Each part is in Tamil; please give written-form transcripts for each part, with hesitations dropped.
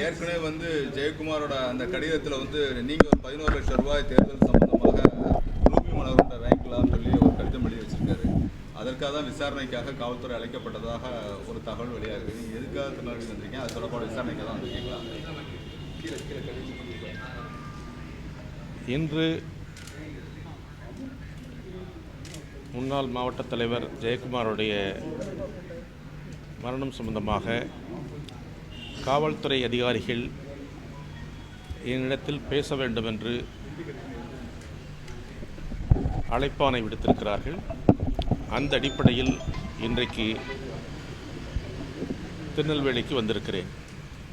ஏற்கனவே வந்து ஜெயக்குமாரோட அந்த கடிதத்தில் வந்து நீங்கள் ஒரு 11 லட்சம் ரூபாய் தேர்தல் சம்பந்தமாக ரூபி மனோகர்கிட்ட வாங்கிக்கலாம்னு சொல்லி ஒரு கடிதம் எழுதி வச்சிருக்காரு. அதற்காக தான் விசாரணைக்காக காவல்துறை அழைக்கப்பட்டதாக ஒரு தகவல் வெளியாகுது. நீங்கள் எதுக்காக திருநெல்வேலி வந்திருக்கீங்க? அது தொடர்பான விசாரணைக்காக தான் வந்திருக்கீங்களா? இன்று முன்னாள் மாவட்ட தலைவர் ஜெயக்குமாருடைய மரணம் சம்பந்தமாக காவல்துறை அதிகாரிகள் என்னிடத்தில் பேச வேண்டும் என்று அழைப்பாணை விடுத்திருக்கிறார்கள். அந்த அடிப்படையில் இன்றைக்கு திருநெல்வேலிக்கு வந்திருக்கிறேன்.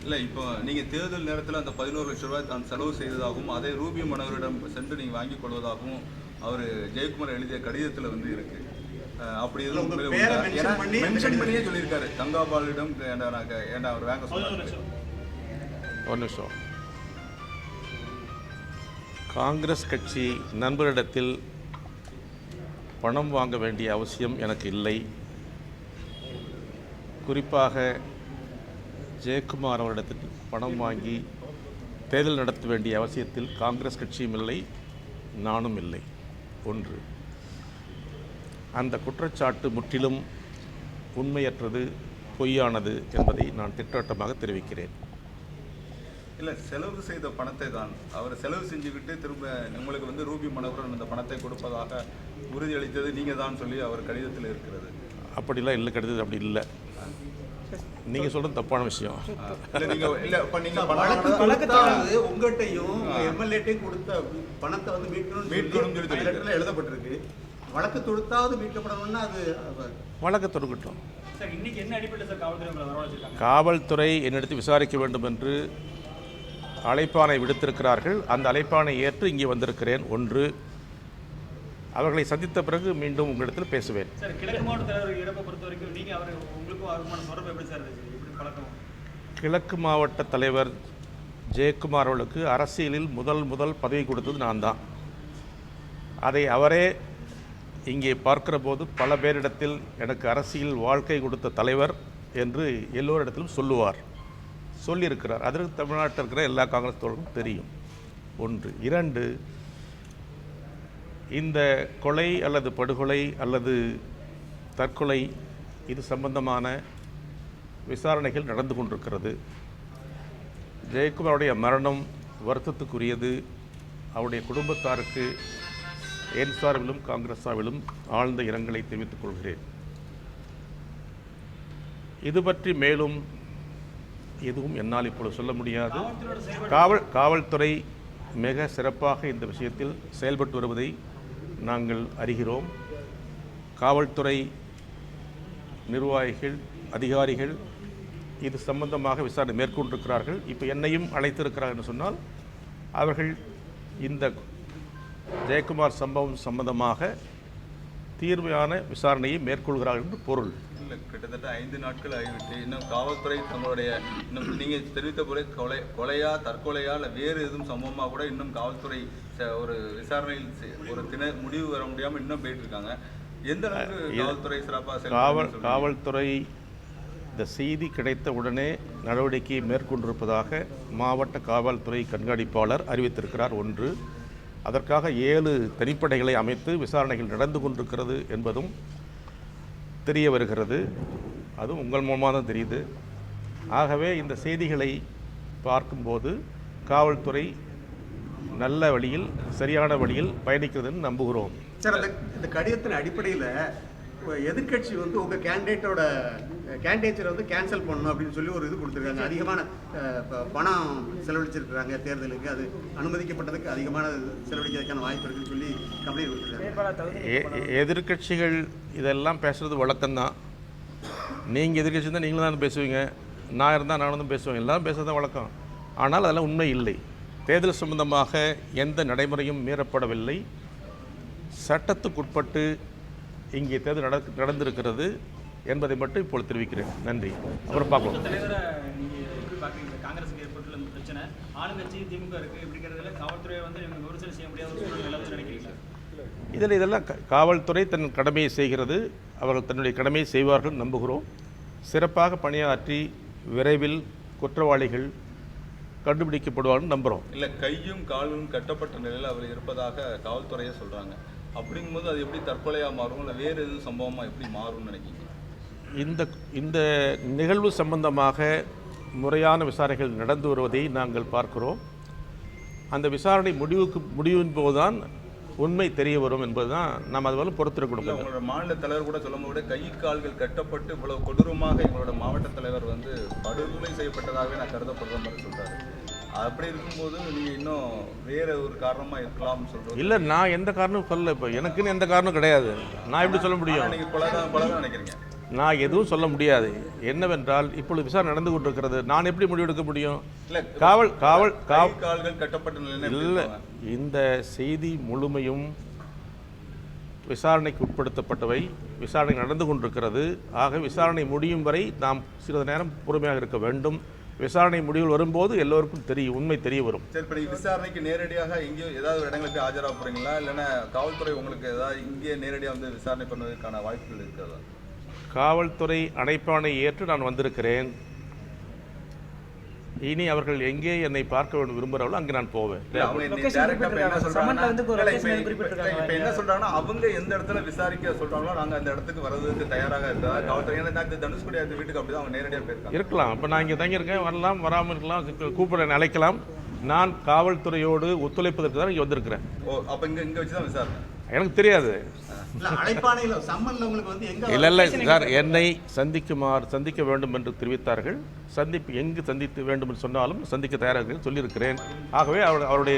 இல்லை, இப்போ நீங்கள் தேர்தல் நேரத்தில் அந்த 11 லட்சம் ரூபாய் தான் செலவு செய்ததாகவும் அதை ரூபி மனோகரிடம் சென்று நீங்கள் வாங்கிக் கொள்வதாகவும் அவர் ஜெயக்குமார் எழுதிய கடிதத்தில் வந்து இருக்கு. அப்படி எதுவும் மென்ஷன் பண்ணியே சொல்லியிருக்காரு. தங்காபாலிடம் ஏண்டா அவர் வாங்க சொன்னார். ஒரு நிமிஷம். காங்கிரஸ் கட்சி நண்பரிடத்தில் பணம் வாங்க வேண்டிய அவசியம் எனக்கு இல்லை. குறிப்பாக ஜெயக்குமார் அவரிடத்தில் பணம் வாங்கி தேர்தல் நடத்த வேண்டிய அவசியத்தில் காங்கிரஸ் கட்சியும் இல்லை, நானும் இல்லை. ஒன்று, அந்த குற்றச்சாட்டு முற்றிலும் உண்மையற்றது, பொய்யானது என்பதை நான் திட்டவட்டமாக தெரிவிக்கிறேன். இல்லை, செலவு செய்த பணத்தை தான் அவர் செலவு செஞ்சுக்கிட்டு திரும்ப உங்களுக்கு வந்து ரூபி மனோகரன் அந்த பணத்தை கொடுப்பதாக உறுதியளித்தது நீங்கள் தான் சொல்லி அவர் கடிதத்தில் இருக்கிறது. அப்படிலாம் இல்லை, கடிதம் அப்படி இல்லை. நீங்கள் சொல்கிறது தப்பான விஷயம். உங்கள்கிட்டையும் எம்எல்ஏட்டையும் கொடுத்த பணத்தை வந்து மீட்கணும் சொல்லி எழுதப்பட்டிருக்கு. வழக்கு தொடுத்தாவது மீட்கப்படணும்னா அது வழக்கு தொடுக்கட்டும். காவல்துறை என்னிடத்தில் விசாரிக்க வேண்டும் என்று அழைப்பாணை விடுத்திருக்கிறார்கள். அந்த அழைப்பாணை ஏற்று இங்கே வந்திருக்கிறேன். ஒன்று, அவர்களை சந்தித்த பிறகு மீண்டும் உங்களிடத்தில் பேசுவேன். கிழக்கு மாவட்ட தலைவர் ஜெயக்குமார் அவர்களுக்கு அரசியலில் முதல் பதவி கொடுத்தது நான் தான். அதை அவரே இங்கே பார்க்கிற போது பல பேரிடத்தில் எனக்கு அரசியல் வாழ்க்கை கொடுத்த தலைவர் என்று எல்லோரிடத்திலும் சொல்லியிருக்கிறார். அதற்கு தமிழ்நாட்டில் இருக்கிற எல்லா காங்கிரஸ் தோழர்களும் தெரியும். ஒன்று. இரண்டு, இந்த கொலை அல்லது படுகொலை அல்லது தற்கொலை இது சம்பந்தமான விசாரணைகள் நடந்து கொண்டிருக்கிறது. ஜெயக்குமாருடைய மரணம் வருத்தத்துக்குரியது. அவருடைய குடும்பத்தாருக்கு என் சார்பிலும் காங்கிரஸ் சார்பிலும் ஆழ்ந்த இரங்கலை தெரிவித்துக் கொள்கிறேன். இது பற்றி மேலும் எதுவும் என்னால் இப்பொழுது சொல்ல முடியாது. காவல்துறை மிக சிறப்பாக இந்த விஷயத்தில் செயல்பட்டு வருவதை நாங்கள் அறிகிறோம். காவல்துறை நிர்வாகிகள், அதிகாரிகள் இது சம்பந்தமாக விசாரணை மேற்கொண்டிருக்கிறார்கள். இப்போ என்னையும் அழைத்திருக்கிறார்கள் என்று சொன்னால் அவர்கள் இந்த ஜெயக்குமார் சம்பவம் சம்பந்தமாக தீர்மையான விசாரணையை மேற்கொள்கிறார்கள் என்று பொருள். இல்லை, கிட்டத்தட்ட 5 நாட்கள் ஆகிவிட்டு இன்னும் காவல்துறை தங்களுடைய இன்னும் நீங்கள் தெரிவித்த போல கொலையா தற்கொலையா இல்லை வேறு எதுவும் சம்பவமாக கூட இன்னும் காவல்துறை ஒரு விசாரணையில் ஒரு முடிவு வர முடியாமல் இன்னும் போயிட்டு இருக்காங்க. எந்த அளவுக்கு காவல்துறை சிறப்பாக காவல்துறை இந்த செய்தி கிடைத்த உடனே நடவடிக்கையை மேற்கொண்டிருப்பதாக மாவட்ட காவல்துறை கண்காணிப்பாளர் அறிவித்திருக்கிறார். ஒன்று. அதற்காக 7 தனிப்படைகளை அமைத்து விசாரணைகள் நடந்து கொண்டிருக்கிறது என்பதும் தெரிய வருகிறது. அதுவும் உங்கள் மூலமாக தான் தெரியுது. ஆகவே இந்த செய்திகளை பார்க்கும்போது காவல்துறை நல்ல வழியில், சரியான வழியில் பயணிக்கிறதுன்னு நம்புகிறோம். சார், இந்த கடிதத்தின் அடிப்படையில் எதிர்கட்சி வந்து உங்கள் கேண்டிடேச்சரை வந்து கேன்சல் பண்ணணும் அப்படின்னு சொல்லி ஒரு இது கொடுத்துருக்காங்க. அதிகமான பணம் செலவழிச்சிருக்கிறாங்க தேர்தலுக்கு, அது அனுமதிக்கப்பட்டதுக்கு அதிகமான செலவழிக்கிறதுக்கான வாய்ப்பு இருக்குன்னு சொல்லி கம்ப்ளைண்ட் கொடுத்துருக்காங்க. எதிர்கட்சிகள் இதெல்லாம் பேசுகிறது வழக்கம்தான். நீங்கள் எதிர்கட்சி தான் நீங்களும் தான் பேசுவீங்க, நான் இருந்தால் நானும் தான் பேசுவேன், எல்லாம் பேசுகிறது தான் வழக்கம். ஆனால் அதெல்லாம் உண்மை இல்லை. தேர்தல் சம்பந்தமாக எந்த நடைமுறையும் மீறப்படவில்லை. சட்டத்துக்குட்பட்டு இங்கே தேர்தல் நடந்திருக்கிறது என்பதை மட்டும் இப்பொழுது தெரிவிக்கிறேன். நன்றி. அப்புறம் பார்க்கலாம். இதெல்லாம் காவல்துறை தன் கடமையை செய்கிறது. அவர்கள் தன்னுடைய கடமையை செய்வார்கள் நம்புகிறோம். சிறப்பாக பணியாற்றி விரைவில் குற்றவாளிகள் கண்டுபிடிக்கப்படுவார்னு நம்புகிறோம். இல்லை, கையும் காலும் கட்டப்பட்ட நிலையில் அவர் இருப்பதாக காவல்துறையே சொல்கிறாங்க. அப்படிங்கும்போது அது எப்படி தற்கொலையாக மாறும், இல்லை வேறு எதுவும் சம்பவமாக எப்படி மாறும்னு நினைக்கிங்க? இந்த நிகழ்வு சம்பந்தமாக முறையான விசாரணைகள் நடந்து வருவதை நாங்கள் பார்க்கிறோம். அந்த விசாரணை முடிவின் போதுதான் உண்மை தெரிய வரும் என்பதுதான் நாம் அதுவரை பொறுத்திருக்கணும். உங்களோட மாநில தலைவர் கூட சொல்லும்போது கை கால்கள் கட்டப்பட்டு இவ்வளவு கொடூரமாக எங்களோட மாவட்ட தலைவர் வந்து படுகொலை செய்யப்பட்டதாகவே நான் கருதப்படுற மாதிரி சொல்றாரு. அப்படி இருக்கும்போது நீங்க இன்னும் வேற ஒரு காரணமா இருக்கலாம்னு சொல்றோம். இல்லை, நான் எந்த காரணமும் சொல்லலை. இப்போ எனக்குன்னு எந்த காரணம் கிடையாது. நான் எப்படி சொல்ல முடியும்? நீங்க கொலைதான் நினைக்கிறீங்க. நான் எதுவும் சொல்ல முடியாது. என்னவென்றால் இப்பொழுது விசாரணை நடந்து கொண்டிருக்கிறது. நான் எப்படி முடிவெடுக்க முடியும்? கால்கள் கட்டப்பட்ட நிலையில் இல்லை, இந்த செய்தி முழுமையும் விசாரணைக்கு உட்படுத்தப்பட்டவை. விசாரணை நடந்து கொண்டிருக்கிறது. ஆக விசாரணை முடியும் வரை நாம் சிறிது நேரம் பொறுமையாக இருக்க வேண்டும். விசாரணை முடிவில் வரும்போது எல்லோருக்கும் உண்மை தெரிய வரும். சரி, இப்போ விசாரணைக்கு நேரடியாக எங்கேயோ ஏதாவது இடங்களுக்கு ஆஜராக போகிறீங்களா, இல்லைன்னா காவல்துறை உங்களுக்கு ஏதாவது இங்கே நேரடியாக வந்து விசாரணை பண்ணுவதற்கான வாய்ப்புகள் இருக்கிறதா? காவல்துறை அழைப்பானை ஏற்று நான் வந்திருக்கிறேன். இனி அவர்கள் எங்கே என்னை பார்க்க விரும்புகிறார்களோ அங்கே நான் போவேன். என்ன சொல்றாங்கன்னா, அவங்க எந்த இடத்துல விசாரிக்க சொல்றாங்களோ நாங்க அந்த இடத்துக்கு வர்றதுக்கு தயாராக இருக்கா காவல்துறை? தனுஷ்குடி அந்த வீட்டுக்கு அப்படிதான் அவங்க நேரடியாக போயிருக்காங்க. இருக்கலாம். இப்போ நான் இங்கே தங்கியிருக்கேன், வரலாம், வராமல் இருக்கலாம், கூப்பிட அழைக்கலாம். நான் காவல்துறையோடு ஒத்துழைப்பதற்கு தான் இங்கே வந்திருக்கிறேன். ஓ, அப்போ இங்கே வச்சு தான் விசாரணை? எனக்கு தெரியாது. இல்லை சார், என்னை சந்திக்க வேண்டும் என்று தெரிவித்தார்கள். எங்கு சந்திக்க வேண்டும் என்று சொன்னாலும் சந்திக்க தயாராக சொல்லியிருக்கிறேன். ஆகவே அவருடைய